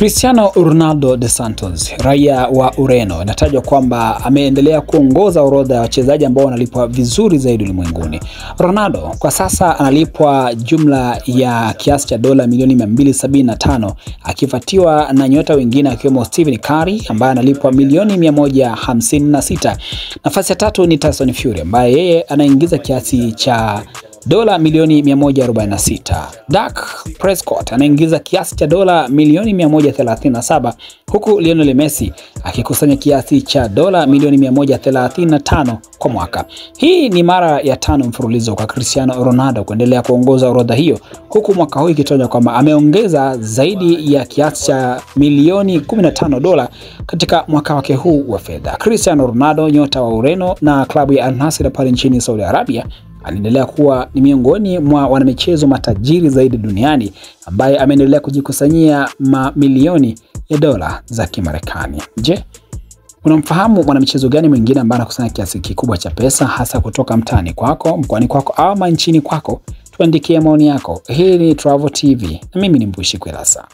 Cristiano Ronaldo dos Santos, raia wa Ureno, inatajwa kwamba ameendelea kuongoza orodha ya wachezaji ambao wanalipwa vizuri zaidi ulimwenguni. Ronaldo kwa sasa analipwa jumla ya kiasi cha dola milioni 275, akifuatiwa na nyota wengine akiwemo Stephen Curry ambaye analipwa milioni 156. Nafasi ya tatu ni Tyson Fury ambaye yeye anaingiza kiasi cha dola milioni 146. Dak Prescott anaingiza kiasi cha dola milioni 137, huku Lionel Messi akikusanya kiasi cha dola milioni 135 kwa mwaka. Hii ni mara ya 5 mfululizo kwa Cristiano Ronaldo kuendelea kuongoza orodha hiyo, huku mwaka huu ikitajwa kwamba ameongeza zaidi ya kiasi cha milioni 15 dola katika mwaka wake huu wa fedha. Cristiano Ronaldo, nyota wa Ureno na klabu ya Al Nassr pale nchini Saudi Arabia, anaendelea kuwa ni miongoni mwa wanamichezo matajiri zaidi duniani ambaye ameendelea kujikusanyia mamilioni ya dola za Kimarekani. Je, unamfahamu mwanamichezo gani mwingine ambaye anakusanya kiasi kikubwa cha pesa hasa kutoka mtaani kwako, mkoani kwako au nchini kwako? Tuandikie maoni yako. Hii ni Travel TV na mimi ni Mbushi Kwelasa.